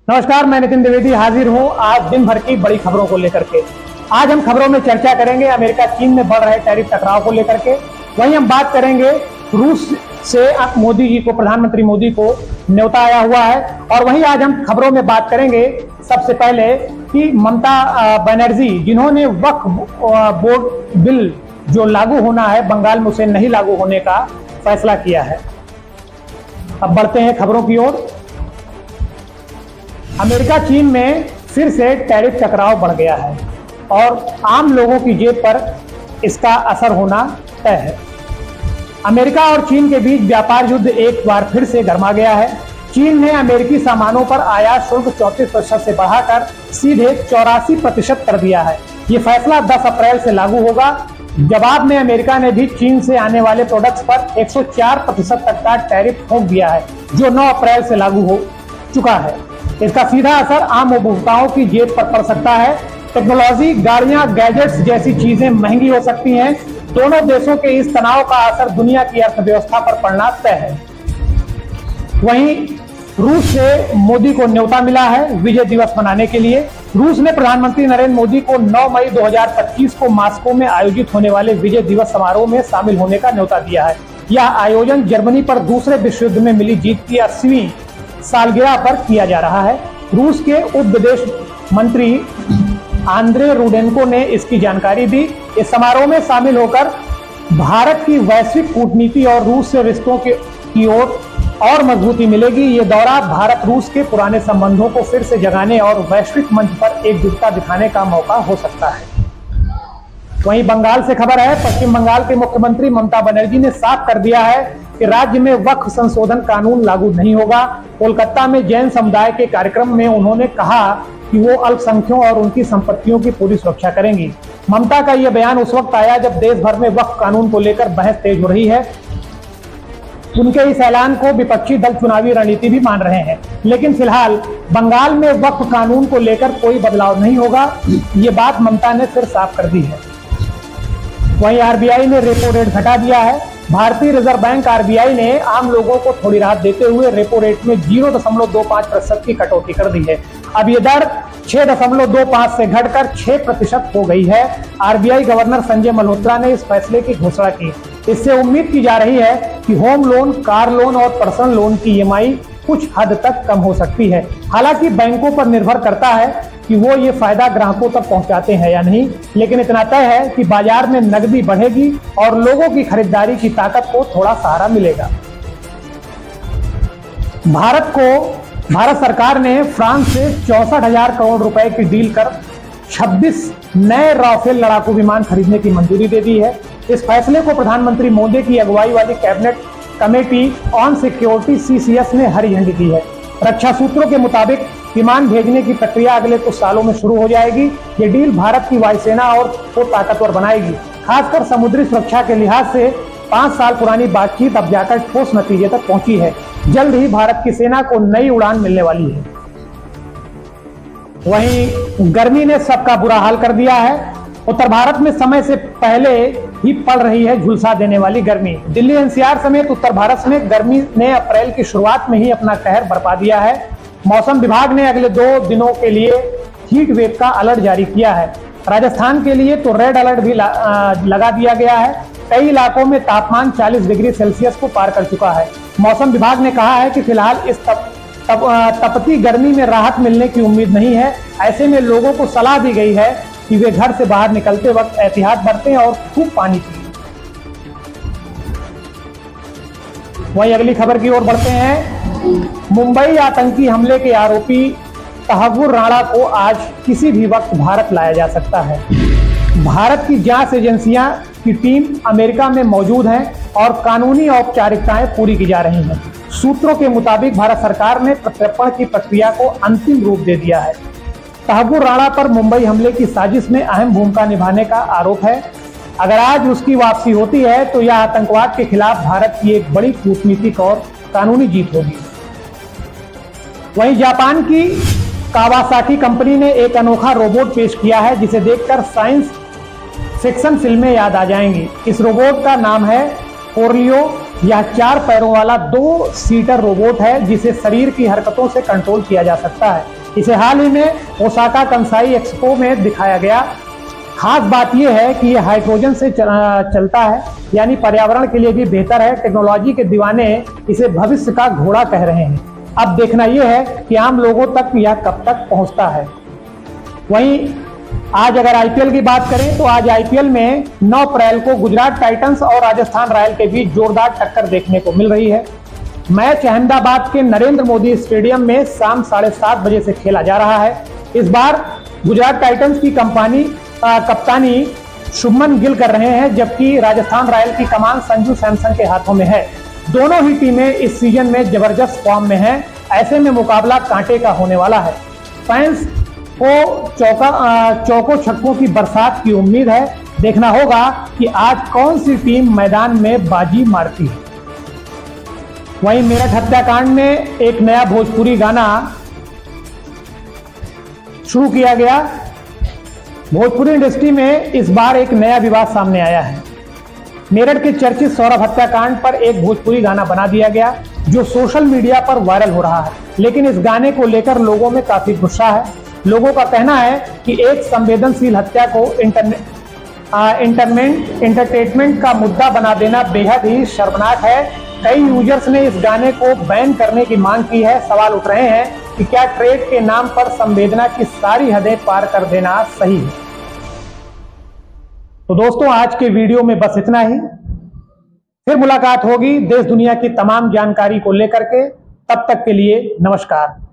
नमस्कार, मैं नितिन द्विवेदी हाजिर हूं आज दिन भर की बड़ी खबरों को लेकर के। आज हम खबरों में चर्चा करेंगे अमेरिका चीन में बढ़ रहे टैरिफ टकराव को लेकर के। वहीं हम बात करेंगे रूस से मोदी जी को, प्रधानमंत्री मोदी को न्योता आया हुआ है। और वहीं आज हम खबरों में बात करेंगे सबसे पहले कि ममता बनर्जी, जिन्होंने वक्फ बोर्ड बिल जो लागू होना है बंगाल में, उसे नहीं लागू होने का फैसला किया है। अब बढ़ते हैं खबरों की ओर। अमेरिका चीन में फिर से टैरिफ टकराव बढ़ गया है और आम लोगों की जेब पर इसका असर होना तय है। अमेरिका और चीन के बीच व्यापार युद्ध एक बार फिर से गर्मा गया है। चीन ने अमेरिकी सामानों पर आयात शुल्क 34% से बढ़ाकर सीधे 84% कर दिया है। ये फैसला 10 अप्रैल से लागू होगा। जवाब में अमेरिका ने भी चीन से आने वाले प्रोडक्ट्स पर 104% तक का टैरिफ ठोक दिया है, जो 9 अप्रैल से लागू हो चुका है। इसका सीधा असर आम उपभोक्ताओं की जेब पर पड़ सकता है। टेक्नोलॉजी, गाड़ियां, गैजेट्स जैसी चीजें महंगी हो सकती हैं। दोनों देशों के इस तनाव का असर दुनिया की अर्थव्यवस्था पर पड़ना तय है। वहीं रूस से मोदी को न्योता मिला है विजय दिवस मनाने के लिए। रूस ने प्रधानमंत्री नरेंद्र मोदी को 9 मई 2025 को मॉस्को में आयोजित होने वाले विजय दिवस समारोह में शामिल होने का न्योता दिया है। यह आयोजन जर्मनी पर दूसरे विश्व युद्ध में मिली जीत की 80वीं सालगिरह पर किया जा रहा है। रूस के उप विदेश मंत्री आंद्रे रुडेनको ने इसकी जानकारी दी। इस समारोह में शामिल होकर भारत की वैश्विक कूटनीति और रूस से रिश्तों की ओर और मजबूती मिलेगी। ये दौरा भारत रूस के पुराने संबंधों को फिर से जगाने और वैश्विक मंच पर एकजुटता दिखाने का मौका हो सकता है। वहीं बंगाल से खबर है। पश्चिम बंगाल के मुख्यमंत्री ममता बनर्जी ने साफ कर दिया है कि राज्य में वक्फ संशोधन कानून लागू नहीं होगा। कोलकाता में जैन समुदाय के कार्यक्रम में उन्होंने कहा कि वो अल्पसंख्यकों और उनकी संपत्तियों की पूरी सुरक्षा करेंगी। ममता का यह बयान उस वक्त आया जब देश भर में वक्फ कानून को लेकर बहस तेज हो रही है। उनके इस ऐलान को विपक्षी दल चुनावी रणनीति भी मान रहे हैं, लेकिन फिलहाल बंगाल में वक्फ कानून को लेकर कोई बदलाव नहीं होगा। ये बात ममता ने फिर साफ कर दी है। वहीं आरबीआई ने रेपो रेट घटा दिया है। भारतीय रिजर्व बैंक आरबीआई ने आम लोगों को थोड़ी राहत देते हुए रेपो रेट में 0.25% की कटौती कर दी है। अब ये दर 6.25 से घटकर 6% हो गई है। आरबीआई गवर्नर संजय मल्होत्रा ने इस फैसले की घोषणा की। इससे उम्मीद की जा रही है कि होम लोन, कार लोन और पर्सनल लोन की ईएमआई कुछ हद तक कम हो सकती है। हालांकि बैंकों पर निर्भर करता है कि वो ये फायदा ग्राहकों तक पहुंचाते हैं या नहीं, लेकिन इतना तय है कि बाजार में नकदी बढ़ेगी और लोगों की खरीदारी की ताकत को थोड़ा सहारा मिलेगा। भारत सरकार ने फ्रांस से 64,000 करोड़ रुपए की डील कर 26 नए राफेल लड़ाकू विमान खरीदने की मंजूरी दे दी है। इस फैसले को प्रधानमंत्री मोदी की अगुवाई वाली cabinet committee on security CCS ने हरी झंडी दी है। रक्षा सूत्रों के मुताबिक विमान भेजने की प्रक्रिया अगले कुछ सालों में शुरू हो जाएगी। ये डील भारत की वायुसेना और को ताकतवर बनाएगी। खासकर समुद्री सुरक्षा के लिहाज से 5 साल पुरानी बातचीत अब जाकर ठोस नतीजे तक पहुंची है। जल्द ही भारत की सेना को नई उड़ान मिलने वाली है। वहीं गर्मी ने सबका बुरा हाल कर दिया है। उत्तर भारत में समय से पहले ही पड़ रही है झुलसा देने वाली गर्मी। दिल्ली NCR समेत उत्तर भारत में गर्मी ने अप्रैल की शुरुआत में ही अपना कहर बरपा दिया है। मौसम विभाग ने अगले 2 दिनों के लिए हीट वेव का अलर्ट जारी किया है। राजस्थान के लिए तो रेड अलर्ट भी लगा दिया गया है। कई इलाकों में तापमान 40 डिग्री सेल्सियस को पार कर चुका है। मौसम विभाग ने कहा है कि फिलहाल इस तपती गर्मी में राहत मिलने की उम्मीद नहीं है। ऐसे में लोगों को सलाह दी गई है कि वे घर से बाहर निकलते वक्त एहतियात बरतें और खूब पानी पिएं। वहीं अगली खबर की ओर बढ़ते हैं। मुंबई आतंकी हमले के आरोपी तहव्वुर राणा को आज किसी भी वक्त भारत लाया जा सकता है। भारत की जांच एजेंसियां की टीम अमेरिका में मौजूद है और कानूनी औपचारिकताएं पूरी की जा रही हैं। सूत्रों के मुताबिक भारत सरकार ने प्रत्यर्पण की प्रक्रिया को अंतिम रूप दे दिया है। तहव्वुर राणा पर मुंबई हमले की साजिश में अहम भूमिका निभाने का आरोप है। अगर आज उसकी वापसी होती है तो यह आतंकवाद के खिलाफ भारत की एक बड़ी कूटनीतिक और कानूनी जीत होगी। वहीं जापान की कावासाकी कंपनी ने एक अनोखा रोबोट पेश किया है जिसे देखकर साइंस फिक्शन फिल्में याद आ जाएंगी। इस रोबोट का नाम है कोरलियो। यह 4 पैरों वाला 2 सीटर रोबोट है जिसे शरीर की हरकतों से कंट्रोल किया जा सकता है। इसे हाल ही में ओसाका कंसाई एक्सपो में दिखाया गया। खास बात यह है कि यह हाइड्रोजन से चलता है, यानी पर्यावरण के लिए भी बेहतर है। टेक्नोलॉजी के दीवाने इसे भविष्य का घोड़ा कह रहे हैं। अब देखना यह है कि आम लोगों तक यह कब तक पहुंचता है। वहीं आज अगर आईपीएल की बात करें तो आज आईपीएल में 9 अप्रैल को गुजरात टाइटंस और राजस्थान रॉयल के बीच जोरदार टक्कर देखने को मिल रही है। मैच अहमदाबाद के नरेंद्र मोदी स्टेडियम में शाम 7:30 बजे से खेला जा रहा है। इस बार गुजरात टाइटंस की कप्तानी शुभमन गिल कर रहे हैं, जबकि राजस्थान रॉयल की कमान संजू सैमसन के हाथों में है। दोनों ही टीमें इस सीजन में जबरदस्त फॉर्म में हैं। ऐसे में मुकाबला कांटे का होने वाला है। फैंस को चौकों छक्कों की बरसात की उम्मीद है। देखना होगा कि आज कौन सी टीम मैदान में बाजी मारती है। वहीं मेरठ हत्याकांड में एक नया भोजपुरी गाना शुरू किया गया। भोजपुरी इंडस्ट्री में इस बार एक नया विवाद सामने आया है। मेरठ के चर्चित सौरभ हत्याकांड पर एक भोजपुरी गाना बना दिया गया, जो सोशल मीडिया पर वायरल हो रहा है। लेकिन इस गाने को लेकर लोगों में काफी गुस्सा है। लोगों का कहना है कि एक संवेदनशील हत्या को एंटरटेनमेंट का मुद्दा बना देना बेहद ही शर्मनाक है। कई यूजर्स ने इस गाने को बैन करने की मांग की है। सवाल उठ रहे हैं कि क्या ट्रेड के नाम पर संवेदना की सारी हदें पार कर देना सही है। तो दोस्तों, आज के वीडियो में बस इतना ही। फिर मुलाकात होगी देश दुनिया की तमाम जानकारी को लेकर के। तब तक के लिए नमस्कार।